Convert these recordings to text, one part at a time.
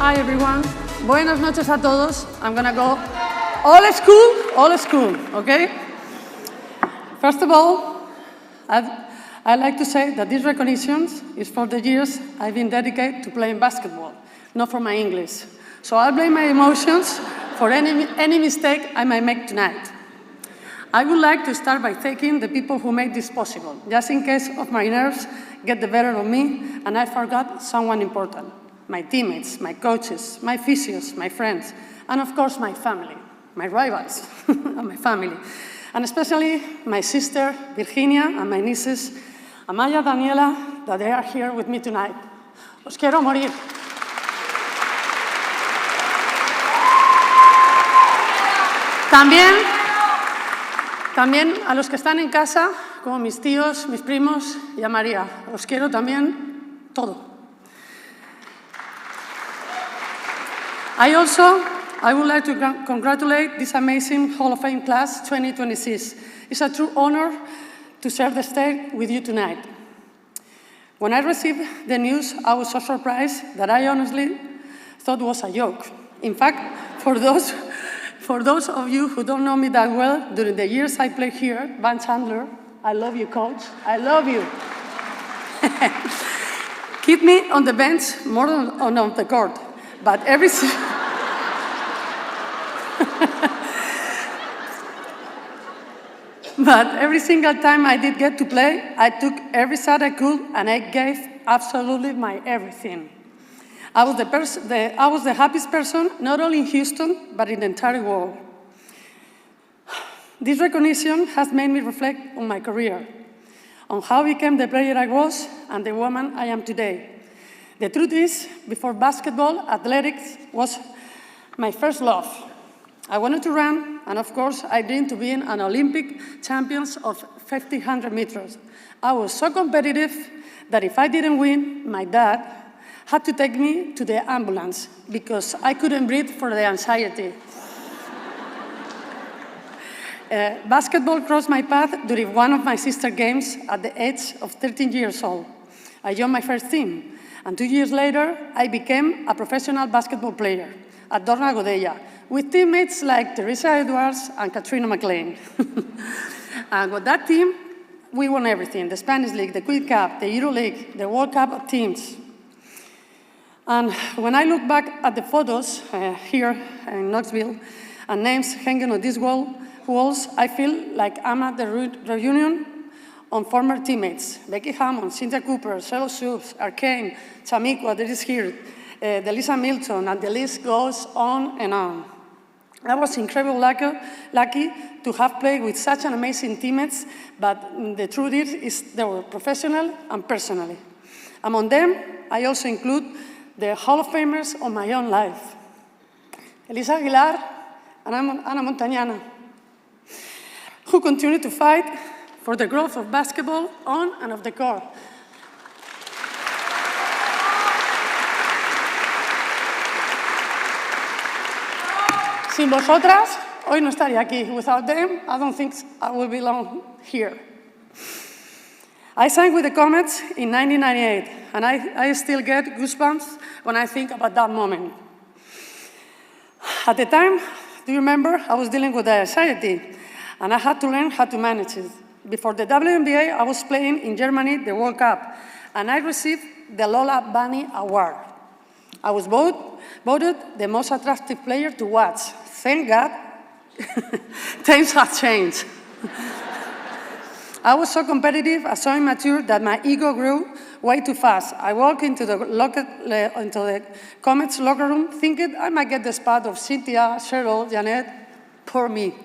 Hi, everyone. Buenas noches a todos. I'm going to go all school, okay? First of all, I'd like to say that this recognition is for the years I've been dedicated to playing basketball, not for my English. So I'll blame my emotions for any mistake I might make tonight. I would like to start by thanking the people who made this possible, just in case of my nerves get the better of me and I forgot someone important. My teammates, my coaches, my physios, my friends, and of course my family, my rivals, and my family. And especially my sister, Virginia, and my nieces, Amaya, Daniela, that they are here with me tonight. Os quiero morir. También a los que están en casa, como mis tíos, mis primos y a María. Os quiero también todo. I would like to congratulate this amazing Hall of Fame class 2026. It's a true honor to share the stage with you tonight. When I received the news, I was so surprised that I honestly thought it was a joke. In fact, for those of you who don't know me that well, during the years I played here, Van Chandler, I love you, coach, I love you. Keep me on the bench more than on the court. But every single time I did get to play, I took every shot I could and I gave absolutely my everything. I was the happiest person, not only in Houston, but in the entire world. This recognition has made me reflect on my career, on how I became the player I was and the woman I am today. The truth is, before basketball, athletics was my first love. I wanted to run, and of course, I dreamed to be an Olympic champion of 1,500 meters. I was so competitive that if I didn't win, my dad had to take me to the ambulance because I couldn't breathe for the anxiety. Basketball crossed my path during one of my sister games at the age of 13 years old. I joined my first team. And 2 years later, I became a professional basketball player at Dorna Godella, with teammates like Teresa Edwards and Katrina McLean. And with that team, we won everything: the Spanish League, the Quick Cup, the EuroLeague, the World Cup of teams. And when I look back at the photos here in Knoxville and names hanging on these walls, I feel like I'm at the reunion on former teammates: Becky Hammond, Cynthia Cooper, Cheryl Reeve, Arcane, Chamiqua, that is here, Delisa Milton, and the list goes on and on. I was incredibly lucky to have played with such an amazing teammates, but the truth is they were professional and personally. Among them, I also include the Hall of Famers of my own life: Elisa Aguilar and Ana Montañana, who continue to fight for the growth of basketball on and off the court. Sin vosotras, hoy no estaría aquí. Without them, I don't think I will belong here. I sang with the Comets in 1998, and I still get goosebumps when I think about that moment. At the time, do you remember, I was dealing with anxiety, and I had to learn how to manage it. Before the WNBA, I was playing in Germany, the World Cup, and I received the Lola Bunny Award. I was voted the most attractive player to watch. Thank God, things have changed. I was so competitive and so immature that my ego grew way too fast. I walked into the Comets locker room thinking I might get the spot of Cynthia, Cheryl, Janet. Poor me.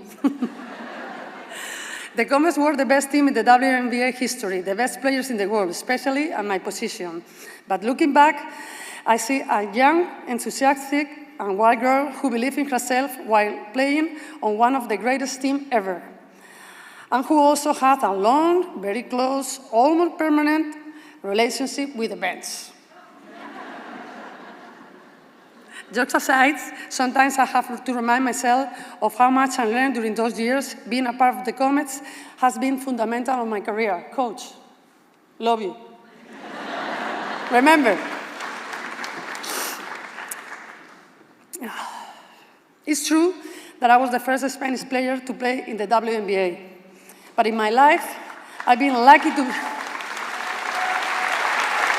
The Comets were the best team in the WNBA history, the best players in the world, especially at my position. But looking back, I see a young, enthusiastic, and wild girl who believed in herself while playing on one of the greatest teams ever, and who also had a long, very close, almost permanent relationship with the bench. Jokes aside, sometimes I have to remind myself of how much I learned during those years. Being a part of the Comets has been fundamental in my career. Coach, love you. Remember, It's true that I was the first Spanish player to play in the WNBA. But in my life, I've been lucky to...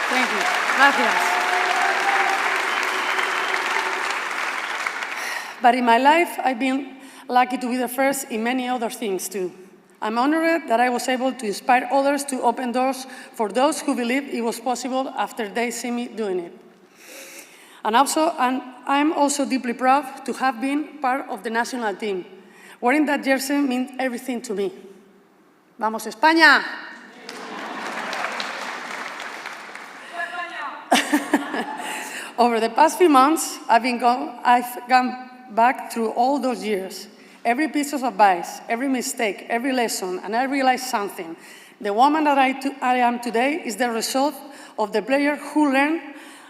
Thank you. Gracias. But in my life, I've been lucky to be the first in many other things, too. I'm honored that I was able to inspire others to open doors for those who believed it was possible after they see me doing it. And I'm also deeply proud to have been part of the national team. Wearing that jersey means everything to me. ¡Vamos, España! Over the past few months, I've gone back through all those years. Every piece of advice, every mistake, every lesson, and I realized something. The woman that I am today is the result of the player who learned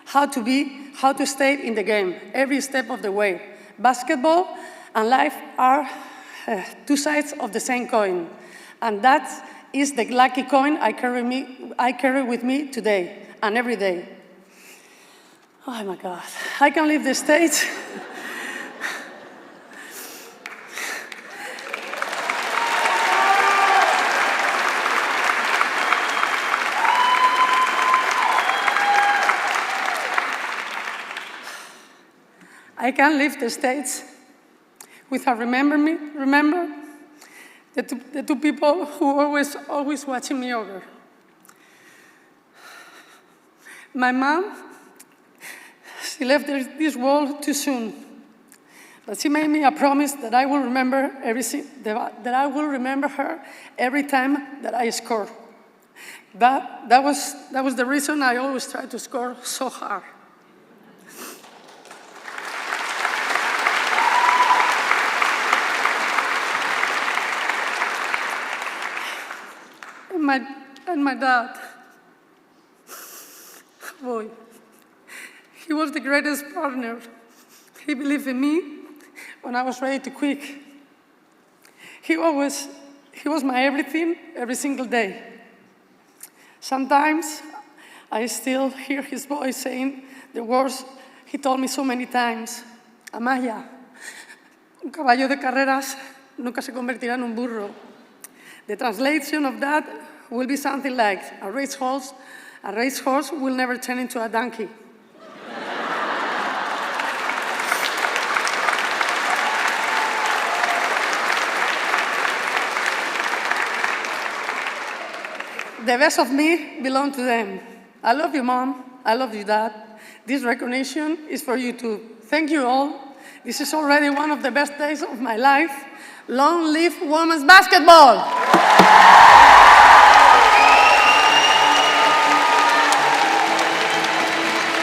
how to stay in the game, every step of the way. Basketball and life are two sides of the same coin. And that is the lucky coin I carry with me today and every day. Oh my God, I can leave the stage. I can leave the stage without remember the two people who always watching me over. My mom, she left this world too soon, but she made me a promise that I will remember her every time that I score. That was the reason I always try to score so hard. And my dad, boy, he was the greatest partner. He believed in me when I was ready to quit. He was my everything every single day. Sometimes I still hear his voice saying the words he told me so many times. Amaya, un caballo de carreras nunca se convertirá en un burro. The translation of that will be something like, a racehorse will never turn into a donkey. The best of me belongs to them. I love you, Mom. I love you, Dad. This recognition is for you too. Thank you all. This is already one of the best days of my life. Long live women's basketball!